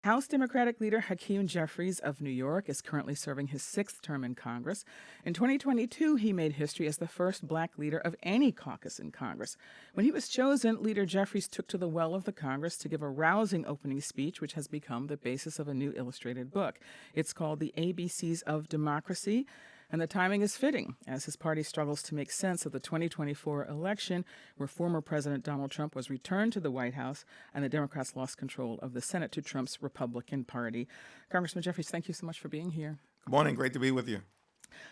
House Democratic leader Hakeem Jeffries of New York is currently serving his sixth term in Congress. In 2022, he made history as the first black leader of any caucus in Congress. When he was chosen, Leader Jeffries took to the well of the Congress to give a rousing opening speech, which has become the basis of a new illustrated book. It's called The ABCs of Democracy. And the timing is fitting as his party struggles to make sense of the 2024 election, where former President Donald Trump was returned to the White House and the Democrats lost control of the Senate to Trump's Republican Party. Congressman Jeffries, thank you so much for being here. Good morning. Great to be with you.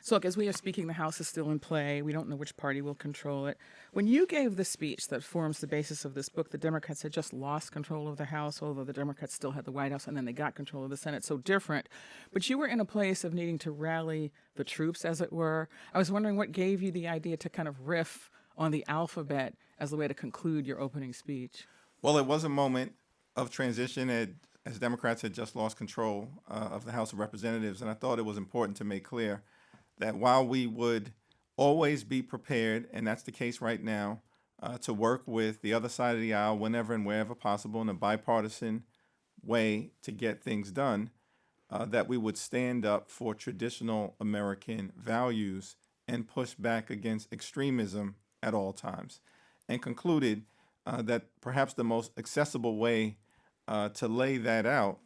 So, look, as we are speaking, the House is still in play. We don't know which party will control it. When you gave the speech that forms the basis of this book, the Democrats had just lost control of the House, although the Democrats still had the White House, and then they got control of the Senate. So different. But you were in a place of needing to rally the troops, as it were. I was wondering what gave you the idea to kind of riff on the alphabet as the way to conclude your opening speech. Well, it was a moment of transition as Democrats had just lost control of the House of Representatives, and I thought it was important to make clear that while we would always be prepared, and that's the case right now, to work with the other side of the aisle whenever and wherever possible in a bipartisan way to get things done, that we would stand up for traditional American values and push back against extremism at all times, and concluded that perhaps the most accessible way to lay that out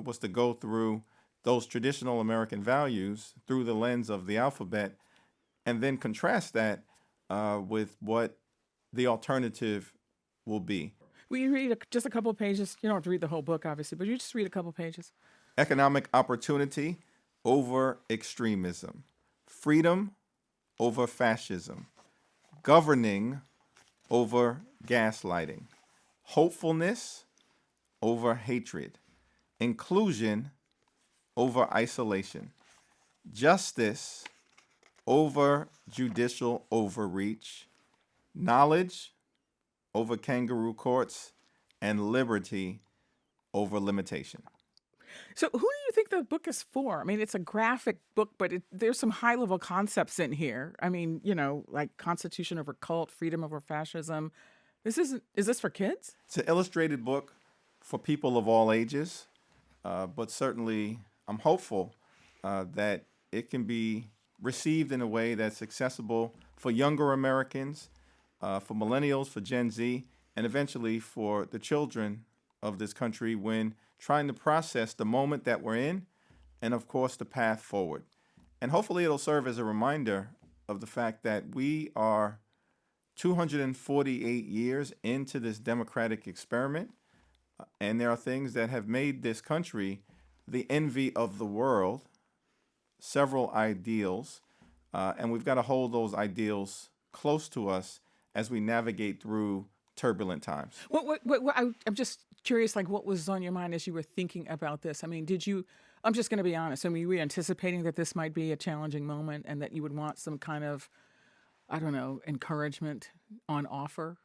was to go through those traditional American values through the lens of the alphabet, and then contrast that with what the alternative will be. Will you read just a couple of pages? You don't have to read the whole book, obviously, but you just read a couple of pages. Economic opportunity over extremism. Freedom over fascism. Governing over gaslighting. Hopefulness over hatred. Inclusion over isolation, justice over judicial overreach, knowledge over kangaroo courts, and liberty over limitation. So who do you think the book is for? I mean, it's a graphic book, but there's some high-level concepts in here. I mean, like Constitution over cult, freedom over fascism. Is this for kids? It's an illustrated book for people of all ages, but certainly I'm hopeful that it can be received in a way that's accessible for younger Americans, for millennials, for Gen Z, and eventually for the children of this country when trying to process the moment that we're in and, of course, the path forward. And hopefully it'll serve as a reminder of the fact that we are 248 years into this democratic experiment, and there are things that have made this country the envy of the world, several ideals, and we've got to hold those ideals close to us as we navigate through turbulent times. I'm just curious, like, what was on your mind as you were thinking about this? I mean, I'm just going to be honest, were you anticipating that this might be a challenging moment and that you would want some kind of, I don't know, encouragement on offer?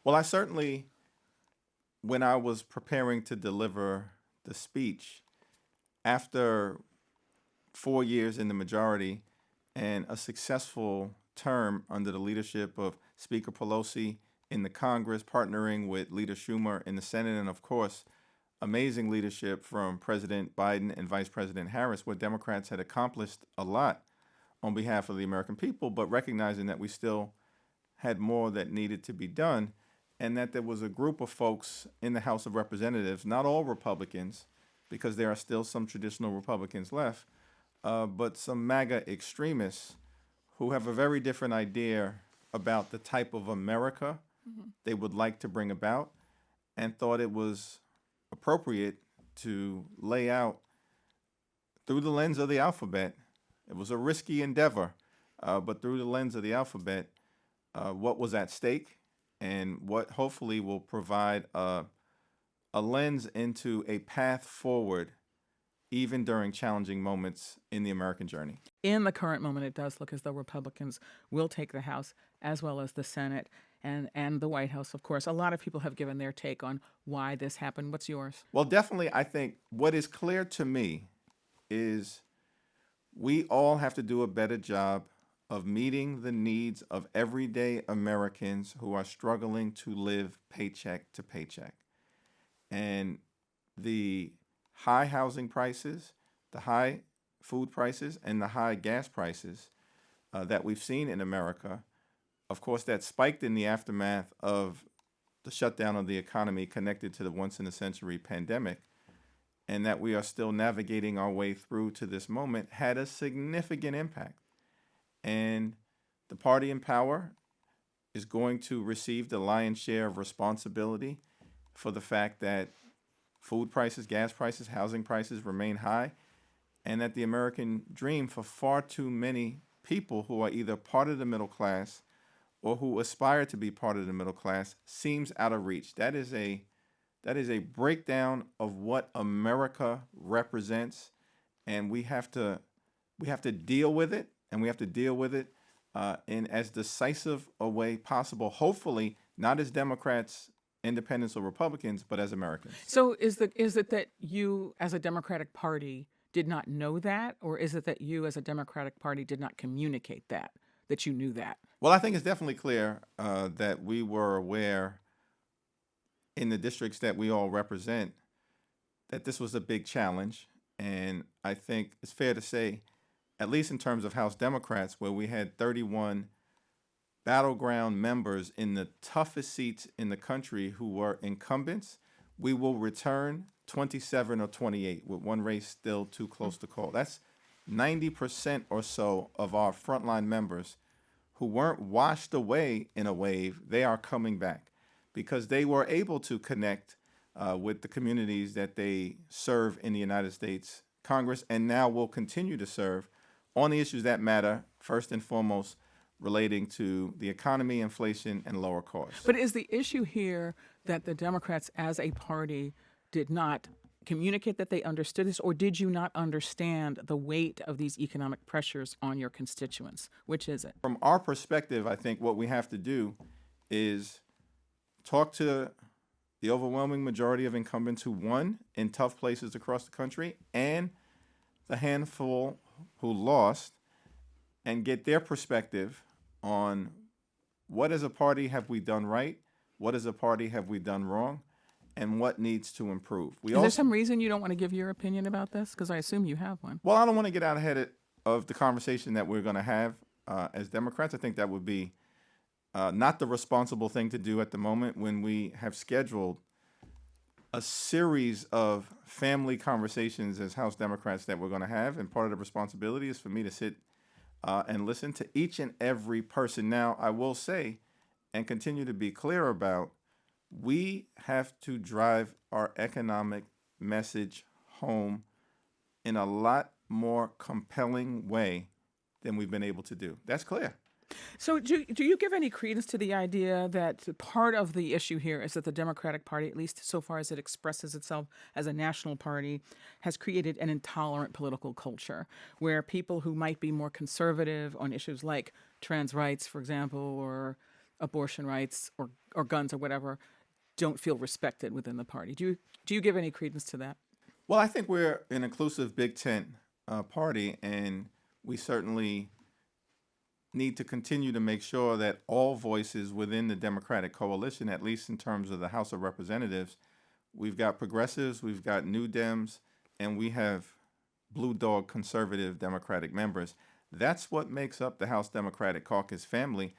Well, I certainly, when I was preparing to deliver the speech, after 4 years in the majority and a successful term under the leadership of Speaker Pelosi in the Congress, partnering with Leader Schumer in the Senate, and of course, amazing leadership from President Biden and Vice President Harris, where Democrats had accomplished a lot on behalf of the American people, but recognizing that we still had more that needed to be done, and that there was a group of folks in the House of Representatives, not all Republicans, because there are still some traditional Republicans left, but some MAGA extremists who have a very different idea about the type of America they would like to bring about, and thought it was appropriate to lay out through the lens of the alphabet. It was a risky endeavor, but through the lens of the alphabet, what was at stake and what hopefully will provide a lens into a path forward, even during challenging moments in the American journey. In the current moment, it does look as though Republicans will take the House as well as the Senate and the White House, of course. A lot of people have given their take on why this happened. What's yours? Well, definitely, I think what is clear to me is we all have to do a better job of meeting the needs of everyday Americans who are struggling to live paycheck to paycheck. And the high housing prices, the high food prices, and the high gas prices that we've seen in America. Of course, that spiked in the aftermath of the shutdown of the economy connected to the once in a century pandemic, and that we are still navigating our way through to this moment, had a significant impact. And the party in power is going to receive the lion's share of responsibility for the fact that food prices, gas prices, housing prices remain high, and that the American dream for far too many people who are either part of the middle class or who aspire to be part of the middle class seems out of reach. That is a breakdown of what America represents, and we have to deal with it, and we have to deal with it in as decisive a way possible. Hopefully, not as Democrats, independents, or Republicans, but as Americans. So is it that you, as a Democratic Party, did not know that, or is it that you, as a Democratic Party, did not communicate that you knew that? Well, I think it's definitely clear that we were aware in the districts that we all represent that this was a big challenge. And I think it's fair to say, at least in terms of House Democrats, where we had 31 battleground members in the toughest seats in the country who were incumbents, we will return 27 or 28, with one race still too close to call. That's 90% or so of our frontline members who weren't washed away in a wave. They are coming back because they were able to connect with the communities that they serve in the United States Congress, and now will continue to serve on the issues that matter, first and foremost relating to the economy, inflation, and lower costs. But is the issue here that the Democrats as a party did not communicate that they understood this, or did you not understand the weight of these economic pressures on your constituents? Which is it? From our perspective, I think what we have to do is talk to the overwhelming majority of incumbents who won in tough places across the country and the handful who lost, and get their perspective on what as a party have we done right, what as a party have we done wrong, and what needs to improve. Is there some reason you don't want to give your opinion about this? Because I assume you have one. Well, I don't want to get out ahead of the conversation that we're going to have as Democrats. I think that would be not the responsible thing to do at the moment when we have scheduled a series of family conversations as House Democrats that we're going to have. And part of the responsibility is for me to sit and listen to each and every person. Now, I will say and continue to be clear about, we have to drive our economic message home in a lot more compelling way than we've been able to do. That's clear. So do you give any credence to the idea that part of the issue here is that the Democratic Party, at least so far as it expresses itself as a national party, has created an intolerant political culture where people who might be more conservative on issues like trans rights, for example, or abortion rights or guns or whatever, don't feel respected within the party? Do you give any credence to that? Well, I think we're an inclusive big tent party, and we certainly need to continue to make sure that all voices within the Democratic coalition, at least in terms of the House of Representatives, we've got progressives, we've got New Dems, and we have blue dog conservative Democratic members. That's what makes up the House Democratic Caucus family.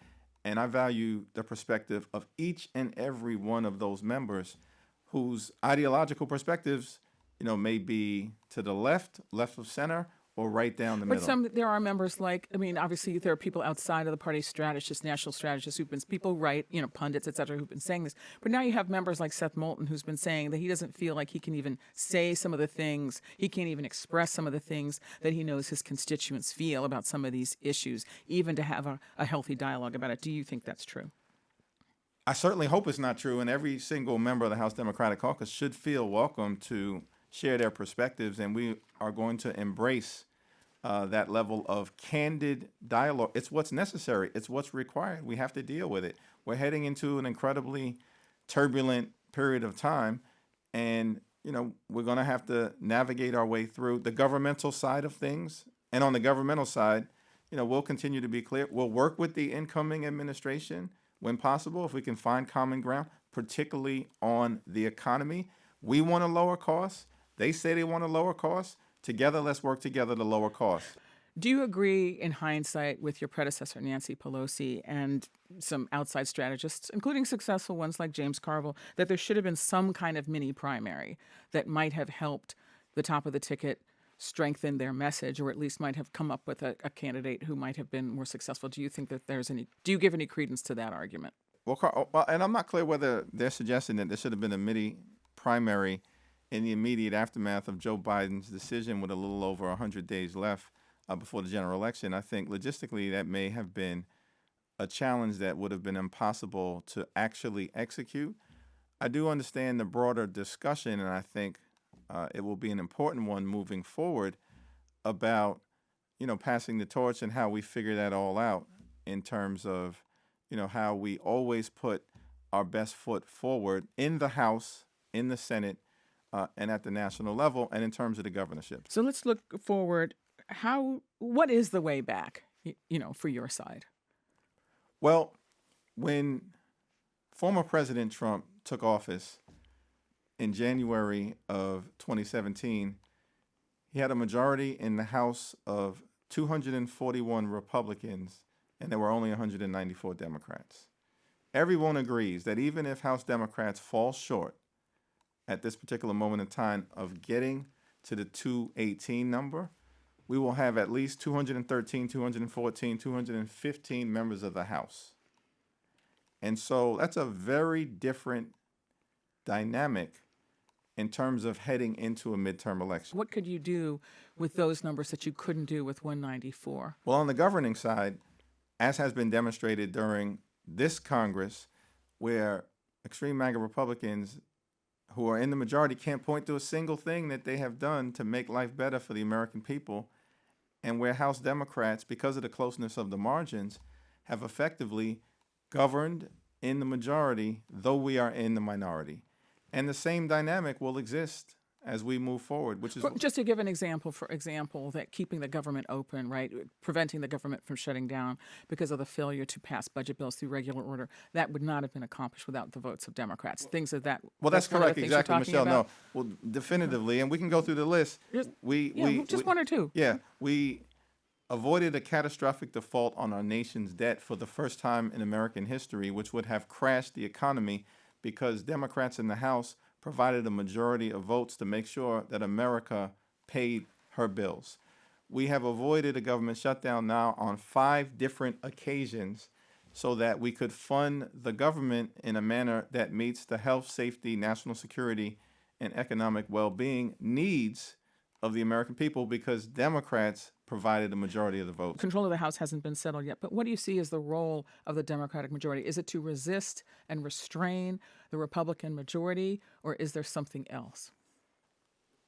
And I value the perspective of each and every one of those members whose ideological perspectives, may be to the left of center, or right down the middle. But there are members obviously there are people outside of the party strategists, national strategists, people write, pundits, et cetera, who've been saying this. But now you have members like Seth Moulton, who's been saying that he doesn't feel like he can even say some of the things, he can't even express some of the things that he knows his constituents feel about some of these issues, even to have a healthy dialogue about it. Do you think that's true? I certainly hope it's not true, and every single member of the House Democratic Caucus should feel welcome to share their perspectives, and we are going to embrace that level of candid dialogue. It's what's necessary. It's what's required. We have to deal with it. We're heading into an incredibly turbulent period of time, and we're going to have to navigate our way through the governmental side of things. And on the governmental side, we'll continue to be clear. We'll work with the incoming administration when possible, if we can find common ground, particularly on the economy. We want to lower costs. They say they want to lower costs. Together, let's work together to lower costs. Do you agree, in hindsight, with your predecessor, Nancy Pelosi, and some outside strategists, including successful ones like James Carville, that there should have been some kind of mini primary that might have helped the top of the ticket strengthen their message, or at least might have come up with a candidate who might have been more successful? Do you think that do you give any credence to that argument? Well, and I'm not clear whether they're suggesting that there should have been a mini primary in the immediate aftermath of Joe Biden's decision with a little over 100 days left before the general election. I think logistically that may have been a challenge that would have been impossible to actually execute. I do understand the broader discussion, and I think it will be an important one moving forward about, passing the torch and how we figure that all out in terms of, how we always put our best foot forward in the House, in the Senate, and at the national level, and in terms of the governorship. So let's look forward. What is the way back, for your side? Well, when former President Trump took office in January of 2017, he had a majority in the House of 241 Republicans, and there were only 194 Democrats. Everyone agrees that even if House Democrats fall short at this particular moment in time of getting to the 218 number, we will have at least 213, 214, 215 members of the House. And so that's a very different dynamic in terms of heading into a midterm election. What could you do with those numbers that you couldn't do with 194? Well, on the governing side, as has been demonstrated during this Congress, where extreme MAGA Republicans who are in the majority can't point to a single thing that they have done to make life better for the American people, and where House Democrats, because of the closeness of the margins, have effectively governed in the majority, though we are in the minority. And the same dynamic will exist as we move forward, which is... Just to give an example, for example, that keeping the government open, right, preventing the government from shutting down because of the failure to pass budget bills through regular order, that would not have been accomplished without the votes of Democrats. Things of that... Well, that's correct, exactly, Michelle. About? No, well, definitively, and we can go through the list. Just one or two. Yeah, we avoided a catastrophic default on our nation's debt for the first time in American history, which would have crashed the economy because Democrats in the House provided a majority of votes to make sure that America paid her bills. We have avoided a government shutdown now on 5 different occasions so that we could fund the government in a manner that meets the health, safety, national security, and economic well-being needs of the American people because Democrats provided a majority of the votes. Control of the House hasn't been settled yet, but what do you see as the role of the Democratic majority? Is it to resist and restrain the Republican majority, or is there something else?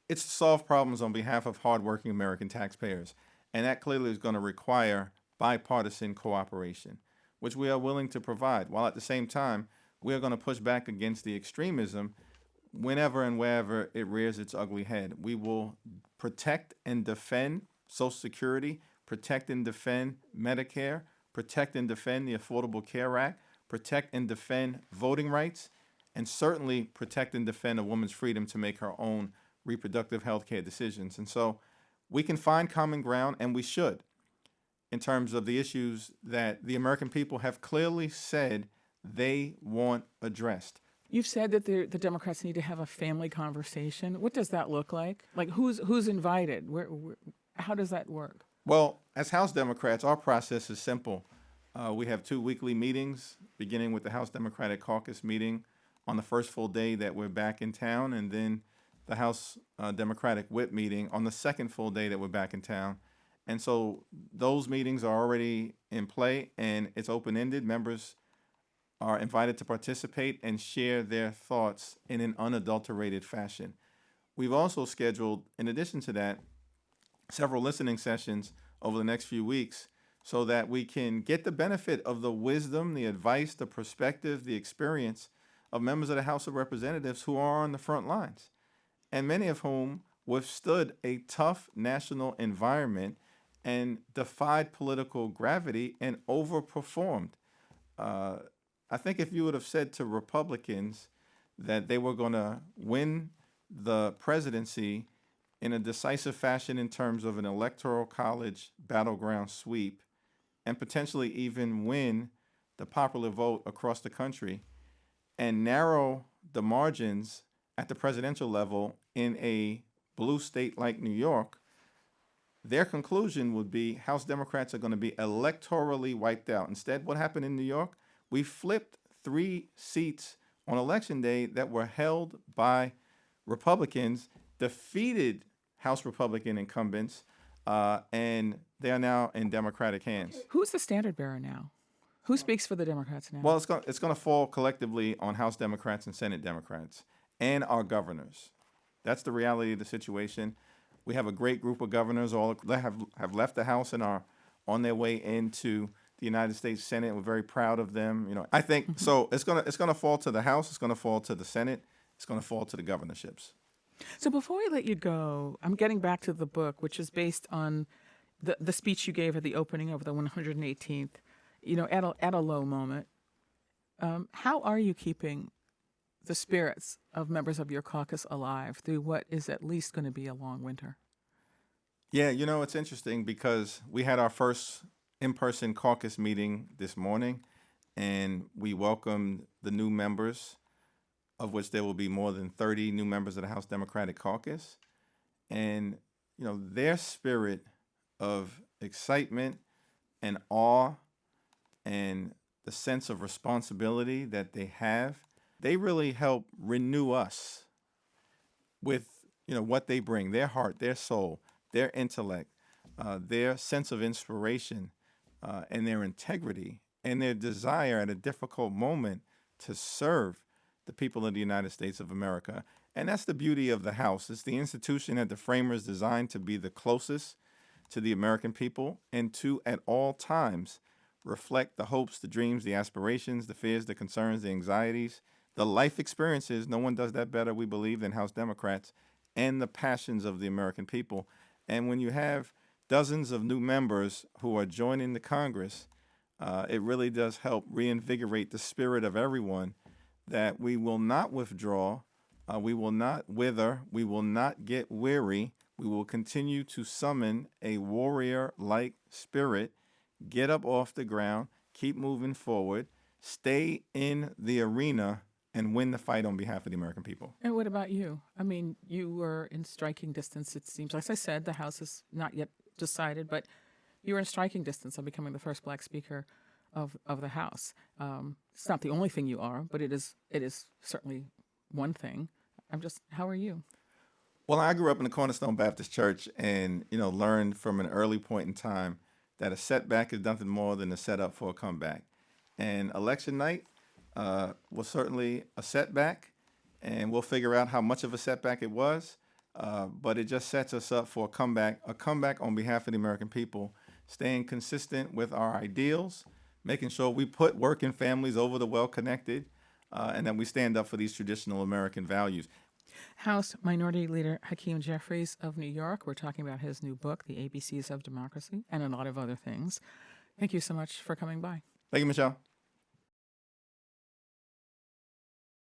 It's to solve problems on behalf of hardworking American taxpayers, and that clearly is going to require bipartisan cooperation, which we are willing to provide, while at the same time, we are going to push back against the extremism whenever and wherever it rears its ugly head. We will protect and defend Social Security, protect and defend Medicare, protect and defend the Affordable Care Act, protect and defend voting rights, and certainly protect and defend a woman's freedom to make her own reproductive health care decisions. And so we can find common ground, and we should, in terms of the issues that the American people have clearly said they want addressed. You've said that the Democrats need to have a family conversation. What does that look like? Like, who's invited? How does that work? Well, as House Democrats, our process is simple. We have 2 weekly meetings, beginning with the House Democratic Caucus meeting on the first full day that we're back in town, and then the House Democratic Whip meeting on the second full day that we're back in town. And so those meetings are already in play, and it's open-ended. Members are invited to participate and share their thoughts in an unadulterated fashion. We've also scheduled, in addition to that, several listening sessions over the next few weeks so that we can get the benefit of the wisdom, the advice, the perspective, the experience of members of the House of Representatives who are on the front lines, and many of whom withstood a tough national environment and defied political gravity and overperformed. I think if you would have said to Republicans that they were going to win the presidency in a decisive fashion in terms of an electoral college battleground sweep and potentially even win the popular vote across the country and narrow the margins at the presidential level in a blue state like New York, their conclusion would be House Democrats are going to be electorally wiped out. Instead, what happened in New York? We flipped 3 seats on election day that were held by Republicans, defeated House Republican incumbents, and they are now in Democratic hands. Who's the standard bearer now? Who speaks for the Democrats now? Well, it's going to fall collectively on House Democrats and Senate Democrats and our governors. That's the reality of the situation. We have a great group of governors all that have left the House and are on their way into the United States Senate. We're very proud of them. I think so. It's gonna fall to the House. It's gonna fall to the Senate. It's gonna fall to the governorships. So before we let you go, I'm getting back to the book, which is based on the speech you gave at the opening of the 118th. At a low moment. How are you keeping the spirits of members of your caucus alive through what is at least going to be a long winter? Yeah, it's interesting because we had our first in-person caucus meeting this morning, and we welcomed the new members, of which there will be more than 30 new members of the House Democratic Caucus. And, their spirit of excitement and awe and the sense of responsibility that they have, they really help renew us with, what they bring, their heart, their soul, their intellect, their sense of inspiration, and their integrity and their desire at a difficult moment to serve the people of the United States of America. And that's the beauty of the House. It's the institution that the framers designed to be the closest to the American people and to, at all times, reflect the hopes, the dreams, the aspirations, the fears, the concerns, the anxieties, the life experiences. No one does that better, we believe, than House Democrats, and the passions of the American people. And when you have dozens of new members who are joining the Congress, it really does help reinvigorate the spirit of everyone that we will not withdraw, we will not wither, we will not get weary. We will continue to summon a warrior-like spirit, get up off the ground, keep moving forward, stay in the arena, and win the fight on behalf of the American people. And what about you? I mean, you were in striking distance, it seems. Like I said, the House is not yet decided, but you were in striking distance of becoming the first Black Speaker of the House. It's not the only thing you are, but it is certainly one thing. How are you? Well, I grew up in the Cornerstone Baptist Church and, learned from an early point in time that a setback is nothing more than a setup for a comeback. And election night was certainly a setback, and we'll figure out how much of a setback it was. But it just sets us up for a comeback on behalf of the American people, staying consistent with our ideals, making sure we put working families over the well-connected, and that we stand up for these traditional American values. House Minority Leader Hakeem Jeffries of New York. We're talking about his new book, The ABCs of Democracy, and a lot of other things. Thank you so much for coming by. Thank you, Michel.